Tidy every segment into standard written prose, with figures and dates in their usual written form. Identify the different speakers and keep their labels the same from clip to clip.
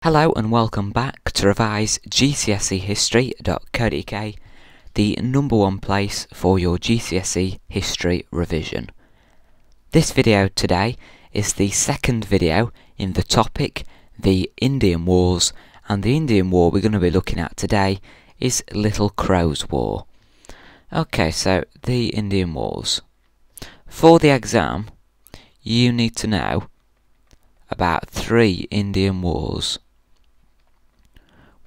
Speaker 1: Hello and welcome back to revise GCSEhistory.co.uk, the #1 place for your GCSE history revision. This video today is the second video in the topic, the Indian Wars, and the Indian War we're going to be looking at today is Little Crow's War. Okay, so the Indian Wars. For the exam, you need to know about 3 Indian Wars.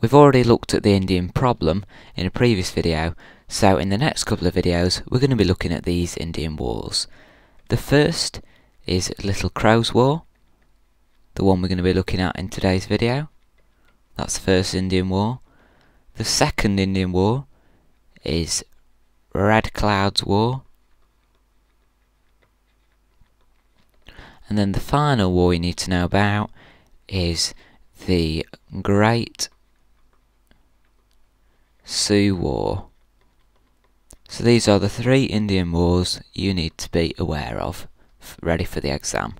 Speaker 1: We've already looked at the Indian problem in a previous video, so in the next couple of videos we're going to be looking at these Indian Wars. The first is Little Crow's War, the one we're going to be looking at in today's video. That's the first Indian War. The second Indian War is Red Cloud's War. And then the final war you need to know about is the Great Sioux War. So these are the 3 Indian Wars you need to be aware of, ready for the exam.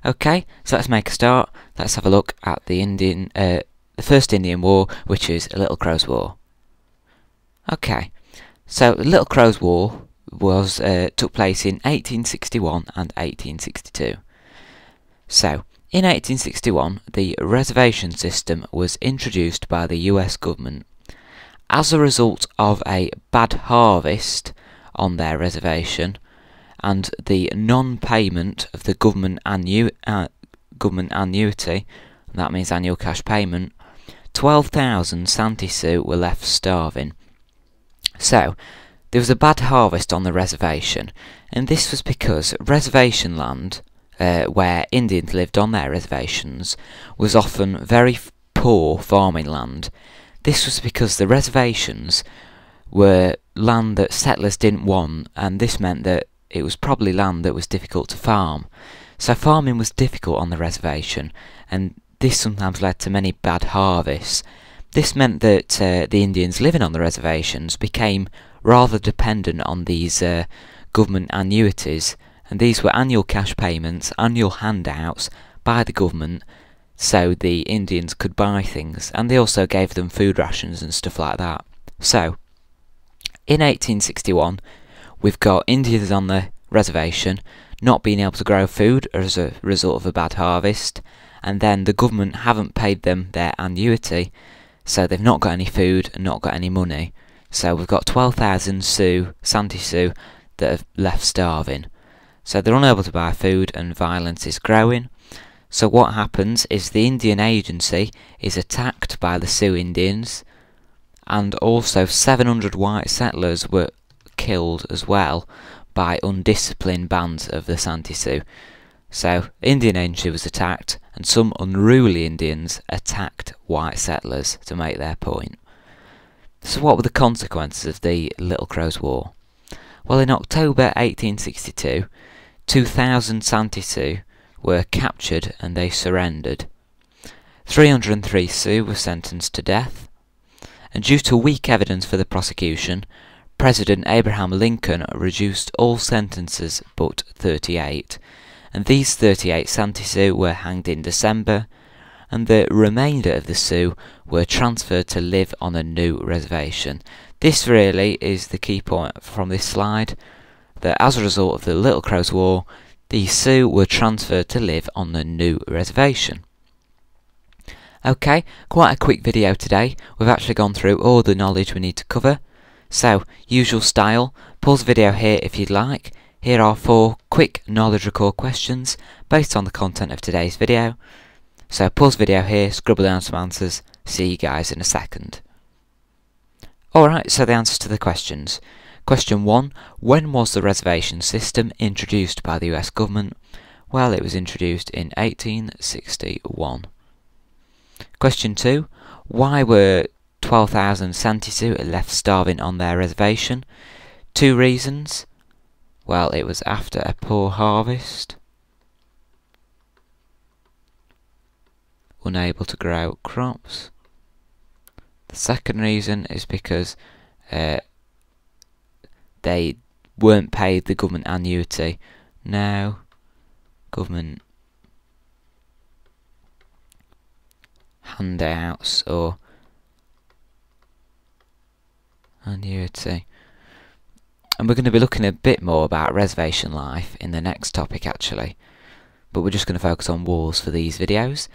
Speaker 1: Okay, so let's make a start. Let's have a look at the first Indian War, which is Little Crow's War. Okay, so Little Crow's War was took place in 1861 and 1862. So, in 1861, the reservation system was introduced by the US government. As a result of a bad harvest on their reservation and the non-payment of the government annuity, that means annual cash payment, 12,000 Santee Sioux were left starving. So, there was a bad harvest on the reservation, and this was because reservation land, where Indians lived on their reservations, was often very poor farming land. This was because the reservations were land that settlers didn't want, and this meant that it was probably land that was difficult to farm. So farming was difficult on the reservation, and this sometimes led to many bad harvests. This meant that the Indians living on the reservations became rather dependent on these government annuities, and these were annual cash payments, annual handouts by the government, so the Indians could buy things, and they also gave them food rations and stuff like that. So, in 1861, we've got Indians on the reservation not being able to grow food as a result of a bad harvest, and then the government haven't paid them their annuity, so they've not got any food and not got any money. So we've got 12,000 Santee Sioux that have left starving. So they're unable to buy food and violence is growing. So what happens is the Indian Agency is attacked by the Sioux Indians, and also 700 white settlers were killed as well by undisciplined bands of the Santee Sioux. So Indian Agency was attacked, and some unruly Indians attacked white settlers to make their point. So what were the consequences of the Little Crow's War? Well, in October 1862, 2,000 Santee Sioux were captured and they surrendered. 303 Sioux were sentenced to death, and due to weak evidence for the prosecution, President Abraham Lincoln reduced all sentences but 38, and these 38 Santee Sioux were hanged in December, and the remainder of the Sioux were transferred to live on a new reservation. This really is the key point from this slide, that as a result of the Little Crow's War, the Sioux were transferred to live on the new reservation. Okay, quite a quick video today. We've actually gone through all the knowledge we need to cover. So, usual style, pause the video here if you'd like. Here are 4 quick knowledge record questions based on the content of today's video. So pause the video here, scribble down some answers, see you guys in a second. Alright, so the answers to the questions. Question 1. When was the reservation system introduced by the US government? Well, it was introduced in 1861. Question 2. Why were 12,000 Santee Sioux left starving on their reservation? 2 reasons. Well, it was after a poor harvest, unable to grow crops. The second reason is because they weren't paid the government annuity. Now, government handouts or annuity. And we're going to be looking a bit more about reservation life in the next topic actually, but we're just going to focus on wars for these videos.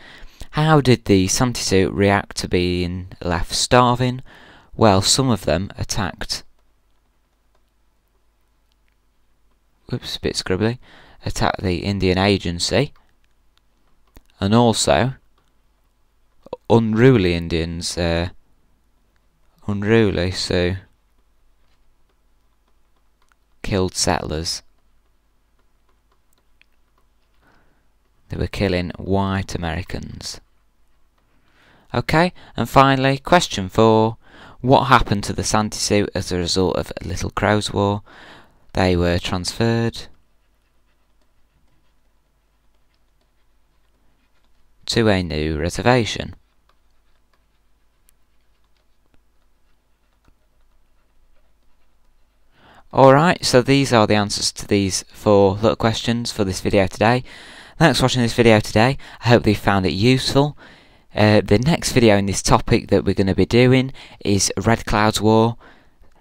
Speaker 1: How did the Santee Sioux react to being left starving? Well, some of them attacked, whoops, a bit scribbly, attacked the Indian Agency, and also unruly Indians, unruly, so killed settlers. They were killing white Americans. Okay, and finally, question 4. What happened to the Santee Sioux as a result of Little Crow's War? They were transferred to a new reservation. Alright, so these are the answers to these 4 little questions for this video today. Thanks for watching this video today. I hope that you found it useful. The next video in this topic that we're going to be doing is Red Cloud's War.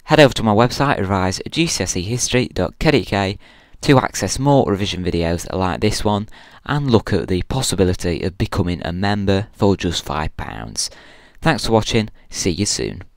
Speaker 1: Head over to my website, revise gcsehistory.co.uk, to access more revision videos like this one and look at the possibility of becoming a member for just £5. Thanks for watching, see you soon.